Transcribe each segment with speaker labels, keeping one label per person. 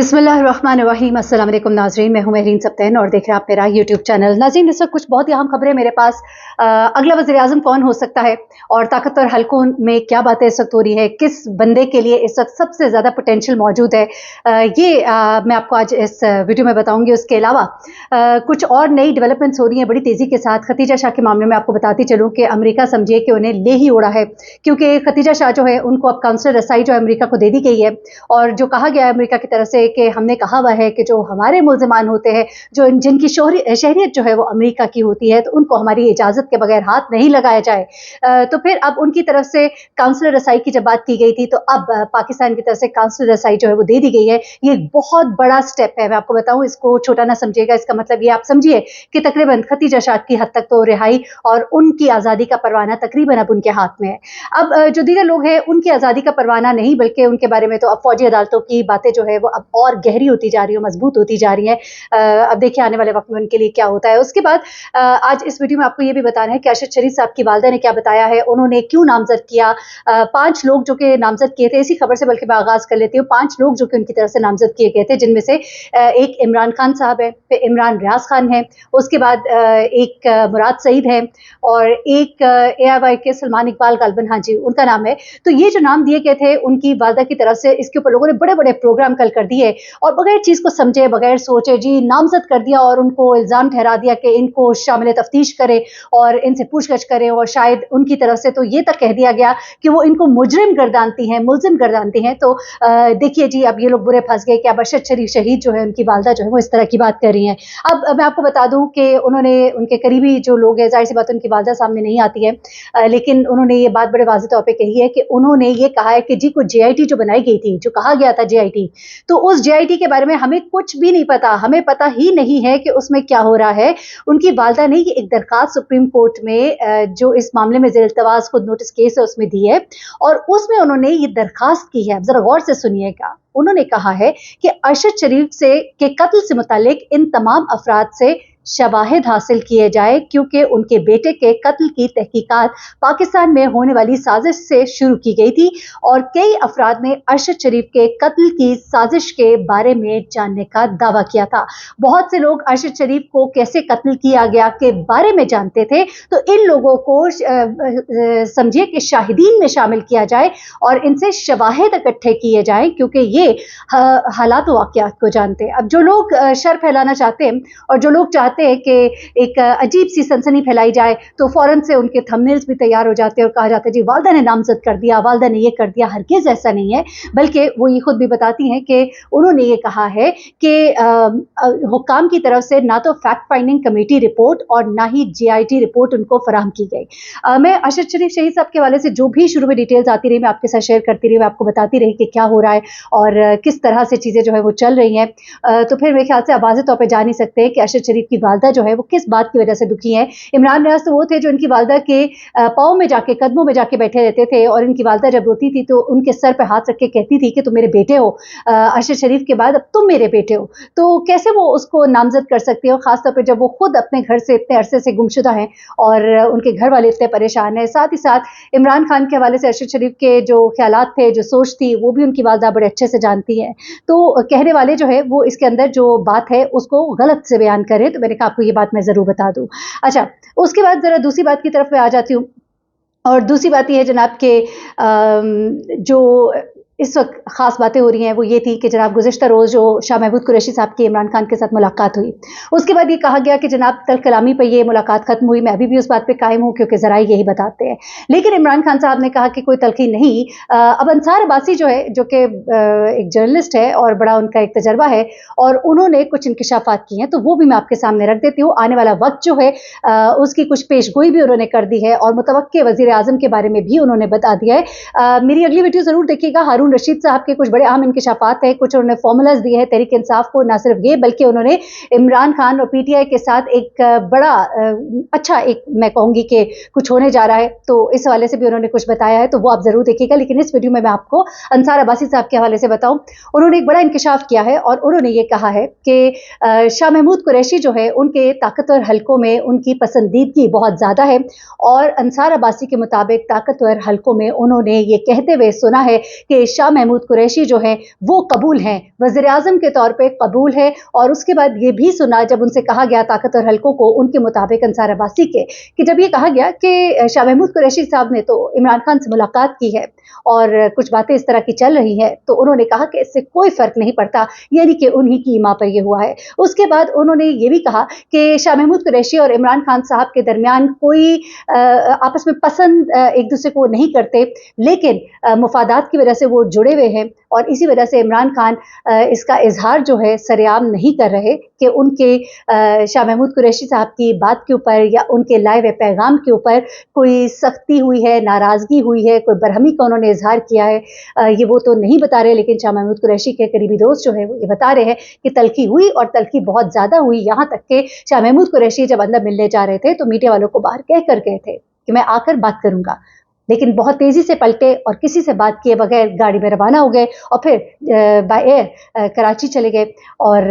Speaker 1: बिस्मिल्लाहिर्रहमानिर्रहीम। अस्सलाम वालेकुम नाज़रीन, मैं हूं महरीन सब्तैन और देख रहे हैं आप मेरा यूट्यूब चैनल। नाज़रीन, इस वक्त कुछ बहुत ही अहम खबरें मेरे पास। अगला वज़ीर आज़म कौन हो सकता है और ताकतवर हलकों में क्या बातें इस वक्त हो रही है, किस बंदे के लिए इस वक्त सबसे ज़्यादा पोटेंशियल मौजूद है, मैं आपको आज इस वीडियो में बताऊँगी। उसके अलावा कुछ और नई डेवलपमेंट्स हो रही हैं बड़ी तेज़ी के साथ। खतीजा शाह के मामले में आपको बताती चलूँ कि अमेरिका समझिए कि उन्हें ले ही उड़ा है, क्योंकि खतीजा शाह जो है उनको अब काउंसलर रसाई जो अमेरिका को दे दी गई है। और जो कहा गया है अमेरिका की तरफ से कि हमने कहा हुआ है कि जो हमारे मुल्ज़िमान होते हैं, जो जिनकी शहरियत जो है वो अमेरिका की होती है, तो उनको हमारी इजाज़त के बगैर हाथ नहीं लगाया जाए। तो फिर अब उनकी तरफ से काउंसलर रसाई की जब बात की गई थी, तो अब पाकिस्तान की तरफ से काउंसलर रसाई जो है वो दे दी गई है। ये एक बहुत बड़ा स्टेप है, मैं आपको बताऊं, इसको छोटा ना समझिएगा। इसका मतलब ये आप समझिए कि तकरीबन खतीजा शाह की हद तक तो रिहाई और उनकी आज़ादी का परवाना तकरीबन अब उनके हाथ में है। अब जो दीगर लोग हैं उनकी आज़ादी का परवाना नहीं, बल्कि उनके बारे में तो अब फौजी अदालतों की बातें जो है वो अब और गहरी होती जा रही है, मजबूत होती जा रही है। अब देखिए आने वाले वक्त में उनके लिए क्या होता है। उसके बाद आज इस वीडियो में आपको ये भी बताना है कि अरशद शरीफ साहब की वालदा ने क्या बताया है, उन्होंने क्यों नामजद किया। 5 लोग जो कि नामजद किए थे, इसी खबर से बल्कि मैं आगाज कर लेती हूँ। 5 लोग जो कि उनकी तरफ से नामजद किए गए थे, जिनमें से एक इमरान खान साहब है, फिर इमरान रियाज खान है, उसके बाद एक मुराद सईद है और एक AIY के सलमान इकबाल गालबन, हाँ जी उनका नाम है। तो ये जो नाम दिए गए थे उनकी वालदा की तरफ से, इसके ऊपर लोगों ने बड़े बड़े प्रोग्राम कल कर दिए और बगैर चीज़ को समझे, बगैर सोचे जी नामजद कर दिया और उनको इल्ज़ाम ठहरा दिया कि इनको शामिल तफ्तीश करे और इनसे पूछगछ करें। और शायद उनकी तरफ से तो ये तक कह दिया गया कि वो इनको मुजरिम गर्दानती हैं, मुल्जिम गर्दानती हैं। तो देखिए जी, अब ये लोग बुरे फंस गए कि अब अरशद शरीफ शहीद जो है, उनकी वालदा जो है वो इस तरह की बात कर रही हैं। अब मैं आपको बता दूं कि उन्होंने, उनके करीबी जो लोग हैं, जाहिर सी बात उनकी वालदा सामने नहीं आती है, लेकिन उन्होंने ये बात बड़े वाज़ेह तौर पे कही है कि उन्होंने ये कहा है कि जी कुछ JIT जो बनाई गई थी, जो कहा गया था JIT, तो उस JIT के बारे में हमें कुछ भी नहीं पता, हमें पता ही नहीं है कि उसमें क्या हो रहा है। उनकी वालदा ने ये एक दरखास्त सुप्रीम कोर्ट में जो इस मामले में ज़ेर इल्तवास खुद नोटिस केस है उसमें दी है और उसमें उन्होंने ये दरखास्त की है। जरा गौर से सुनिएगा। उन्होंने कहा है कि अरशद शरीफ से के कत्ल से मुतालिक इन तमाम अफराद से शवाहिद हासिल किए जाए, क्योंकि उनके बेटे के कत्ल की तहकीकात पाकिस्तान में होने वाली साजिश से शुरू की गई थी और कई अफराद ने अरशद शरीफ के कत्ल की साजिश के बारे में जानने का दावा किया था। बहुत से लोग अरशद शरीफ को कैसे कत्ल किया गया के बारे में जानते थे, तो इन लोगों को समझिए कि शाहिदीन में शामिल किया जाए और इनसे शवाहिद इकट्ठे किए जाए, क्योंकि ये हालात वाक़यात को जानते हैं। अब जो लोग शर फैलाना चाहते हैं और जो लोग चाहते हैं कि एक अजीब सी सनसनी फैलाई जाए, तो फौरन से उनके थंबनेल्स भी तैयार हो जाते हैं और कहा जाता है जी वालदा ने नामजद कर दिया, वालदा ने ये कर दिया। हरगिज़ ऐसा नहीं है, बल्कि वो ये खुद भी बताती हैं कि उन्होंने ये कहा है कि हुक्काम की तरफ से ना तो फैक्ट फाइंडिंग कमेटी रिपोर्ट और ना ही JIT रिपोर्ट उनको फराहम की गई। मैं अरशद शरीफ शहीद साहब के हवाले से जो भी शुरू में डिटेल्स आती रही, मैं आपके साथ शेयर करती रही, मैं आपको बताती रही कि क्या हो रहा है और किस तरह से चीज़ें जो है वो चल रही हैं। तो फिर मेरे ख्याल से आप वाज़ेह तौर पर जान ही सकते हैं कि अरशद शरीफ की वालदा जो है वो किस बात की वजह से दुखी है। इमरान रियाज तो वो थे जो इनकी वालदा के पाँव में जाके, कदमों में जाके बैठे रहते थे और इनकी वालदा जब रोती थी तो उनके सर पे हाथ रख के कहती थी कि तुम मेरे बेटे हो, अरशद शरीफ के बाद अब तुम मेरे बेटे हो। तो कैसे वो उसको नामजद कर सकती हो, खासतौर पर जब वो खुद अपने घर से इतने अरसे से गुमशुदा हैं और उनके घर वाले इतने परेशान हैं। साथ ही साथ इमरान खान के हवाले से अरशद शरीफ के जो ख्यालात थे, जो सोच थी, वो भी उनकी वालदा बड़े अच्छे से जानती है। तो कहने वाले जो है वो इसके अंदर जो बात है उसको गलत से बयान करें, तो मैंने कहा आपको ये बात मैं ज़रूर बता दूं। अच्छा, उसके बाद ज़रा दूसरी बात की तरफ मैं आ जाती हूँ और दूसरी बात ये है जनाब के जो इस वक्त ख़ास बातें हो रही हैं वो ये थी कि जनाब गुज़िश्ता रोज़ जो शाह महमूद कुरैशी साहब की इमरान खान के साथ मुलाकात हुई, उसके बाद ये कहा गया कि जनाब तल कलामी पर ये मुलाकात ख़त्म हुई। मैं अभी भी उस बात पे कायम हूँ क्योंकि ज़राए यही बताते हैं, लेकिन इमरान खान साहब ने कहा कि कोई तलखी नहीं। अब अंसार अब्बासी जो है, जो कि एक जर्नलिस्ट है और बड़ा उनका एक तजर्बा है और उन्होंने कुछ इंकिशाफात किए हैं, तो वो भी मैं आपके सामने रख देती हूँ। आने वाला वक्त जो है उसकी कुछ पेशगोई भी उन्होंने कर दी है और मुतवक्के वज़ीर आज़म के बारे में भी उन्होंने बता दिया है। मेरी अगली वीडियो ज़रूर देखिएगा। हारून रशीद साहब के कुछ बड़े अहम इंकिशाफात हैं, कुछ उन्होंने फॉर्मूलाज दिए हैं तहरीक इंसाफ को। ना सिर्फ ये, बल्कि उन्होंने इमरान खान और PTI के साथ एक बड़ा अच्छा, एक मैं कहूँगी कि कुछ होने जा रहा है, तो इस हवाले से भी उन्होंने कुछ बताया है, तो वो आप ज़रूर देखिएगा। लेकिन इस वीडियो में मैं आपको अंसार अब्बासी साहब के हवाले से बताऊँ। उन्होंने एक बड़ा इंकिशाफ किया है और उन्होंने ये कहा है कि शाह महमूद कुरैशी जो है उनके ताकतवर हलकों में उनकी पसंदीदगी बहुत ज़्यादा है और अंसार अब्बासी के मुताबिक ताकतवर हलकों में उन्होंने ये कहते हुए सुना है कि शाह महमूद कुरैशी जो है वो कबूल हैं, वज़ीर आज़म के तौर पे कबूल है। और उसके बाद ये भी सुना जब उनसे कहा गया ताकतवर हलकों को उनके मुताबिक अंसार अब्बासी के, कि जब ये कहा गया कि शाह महमूद कुरैशी साहब ने तो इमरान खान से मुलाकात की है और कुछ बातें इस तरह की चल रही हैं, तो उन्होंने कहा कि इससे कोई फर्क नहीं पड़ता, यानी कि उन्हीं की ईमा पर यह हुआ है। उसके बाद उन्होंने ये भी कहा कि शाह महमूद कुरैशी और इमरान खान साहब के दरमियान कोई आपस में पसंद एक दूसरे को नहीं करते, लेकिन मुफादात की वजह से वो जुड़े हुए हैं और इसी वजह से इमरान खान इसका इजहार जो है सरेआम नहीं कर रहे कि उनके शाह महमूद कुरैशी साहब की बात के ऊपर या उनके लाए हुए पैगाम के ऊपर कोई सख्ती हुई है, नाराज़गी हुई है, कोई बरहमी का उन्होंने इजहार किया है, ये वो तो नहीं बता रहे। लेकिन शाह महमूद कुरैशी के करीबी दोस्त जो है वो ये बता रहे हैं कि तलखी हुई और तलखी बहुत ज़्यादा हुई, यहाँ तक कि शाह महमूद कुरैशी जब अंदर मिलने जा रहे थे तो मीडिया वालों को बाहर कह कर गए थे कि मैं आकर बात करूंगा, लेकिन बहुत तेजी से पलटे और किसी से बात किए बगैर गाड़ी में रवाना हो गए और फिर बाय एयर कराची चले गए और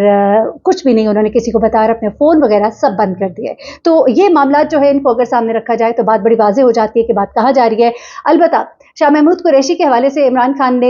Speaker 1: कुछ भी नहीं उन्होंने किसी को बताया, अपने फ़ोन वगैरह सब बंद कर दिए। तो ये मामला जो है इनको अगर सामने रखा जाए तो बात बड़ी वाज़ेह हो जाती है कि बात कहा जा रही है। अलबत्ता शाह महमूद कुरैशी के हवाले से इमरान खान ने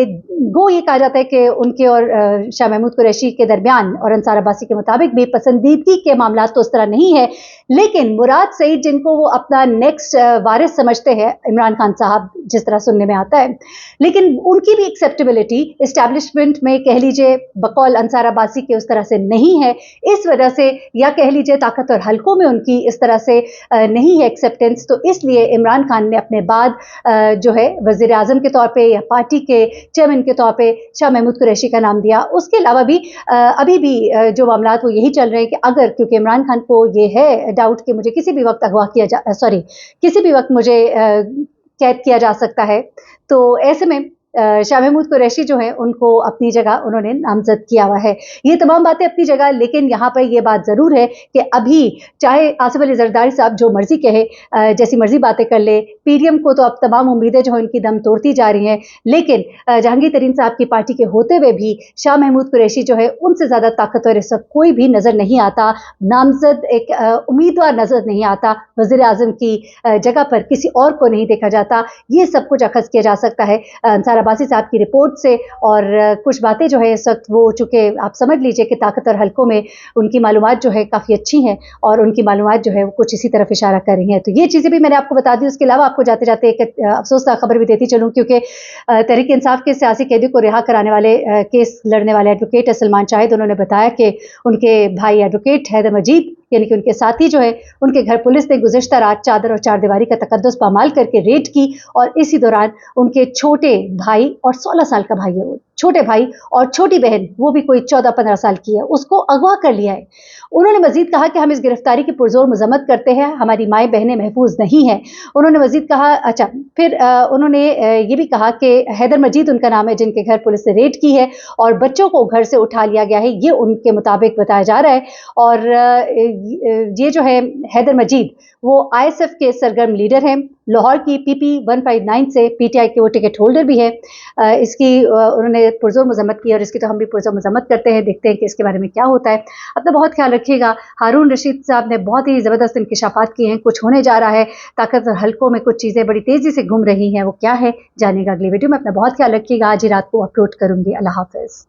Speaker 1: ये कहा जाता है कि उनके और शाह महमूद कुरैशी के दरमियान और अंसार अब्बासी के मुताबिक भी पसंदीदगी के मामला तो उस तरह नहीं है, लेकिन मुराद सईद जिनको वो अपना नेक्स्ट वारिस समझते हैं इमरान खान साहब, जिस तरह सुनने में आता है, लेकिन उनकी भी एक्सेप्टेबिलिटी इस्टेब्लिशमेंट में कह लीजिए बकौल अंसार अब्बासी के उस तरह से नहीं है। इस वजह से या कह लीजिए ताकतवर हलकों में उनकी इस तरह से नहीं है एक्सेप्टेंस, तो इसलिए इमरान खान ने अपने बाद जो है वज़ीर आज़म के तौर पे या पार्टी के चेयरमैन के तौर पे शाह महमूद कुरैशी का नाम दिया। उसके अलावा भी अभी भी जो मामलात वो यही चल रहे हैं कि अगर, क्योंकि इमरान खान को ये है डाउट कि मुझे किसी भी वक्त अगवा किया किसी भी वक्त मुझे कैद किया जा सकता है, तो ऐसे में शाह महमूद कुरैशी जो है उनको अपनी जगह उन्होंने नामजद किया हुआ है। ये तमाम बातें अपनी जगह, लेकिन यहाँ पर ये बात ज़रूर है कि अभी चाहे आसिफ अली जरदारी साहब जो मर्जी कहे, जैसी मर्जी बातें कर ले, पीडीएम को तो अब तमाम उम्मीदें जो है उनकी दम तोड़ती जा रही हैं, लेकिन जहांगीर तरीन साहब की पार्टी के होते हुए भी शाह महमूद कुरैशी जो है उनसे ज़्यादा ताकतवर इस वक्त कोई भी नज़र नहीं आता, नामजद एक उम्मीदवार नज़र नहीं आता, वज़ीर आज़म की जगह पर किसी और को नहीं देखा जाता। ये सब कुछ अखज़ किया जा सकता है अंसार अब्बासी साहब की रिपोर्ट से, और कुछ बातें जो है इस वक्त वो चूँकि आप समझ लीजिए कि ताकतवर हलकों में उनकी मालूमात जो है काफ़ी अच्छी हैं और उनकी मालूमात जो है वो कुछ इसी तरफ इशारा कर रही हैं। तो ये चीज़ें भी मैंने आपको बता दी। उसके अलावा आपको जाते जाते एक अफसोसनाक खबर भी देती चलूँ, क्योंकि तहरीक इंसाफ के सियासी कैदियों को रिहा कराने वाले केस लड़ने वाले एडवोकेट है सलमान शाहिद, उन्होंने बताया कि उनके भाई एडवोकेट हैदर मजीद यानी कि उनके साथी जो है उनके घर पुलिस ने गुज़िश्ता रात चादर और चारदीवारी का तकद्दुस पामाल करके रेड की और इसी दौरान उनके छोटे भाई और 16 साल का भाई है वो, छोटे भाई और छोटी बहन वो भी कोई 14-15 साल की है, उसको अगवा कर लिया है। उन्होंने मजीद कहा कि हम इस गिरफ्तारी की पुरजोर मजम्मत करते हैं, हमारी माएँ बहनें महफूज नहीं हैं। उन्होंने मजीद कहा, फिर उन्होंने ये भी कहा कि हैदर मजीद उनका नाम है जिनके घर पुलिस ने रेड की है और बच्चों को घर से उठा लिया गया है, ये उनके मुताबिक बताया जा रहा है। और ये जो है हैदर मजीद वो आईएसएफ के सरगर्म लीडर हैं, लाहौर की पीपी 159 से पीटीआई के वो टिकट होल्डर भी है। इसकी उन्होंने पुरजोर मजम्मत की और इसकी तो हम भी पुरजोर मजम्मत करते हैं, देखते हैं कि इसके बारे में क्या होता है। अपना बहुत ख्याल रखिएगा। हारून रशीद साहब ने बहुत ही ज़बरदस्त इंकशाफात किए हैं, कुछ होने जा रहा है, ताकतवर हलकों में कुछ चीज़ें बड़ी तेज़ी से घूम रही हैं, वो क्या है जानिएगा अगली वीडियो में। अपना बहुत ख्याल रखिएगा। आज ही रात को अपलोड करूँगी। अल्लाह हाफ़िज़।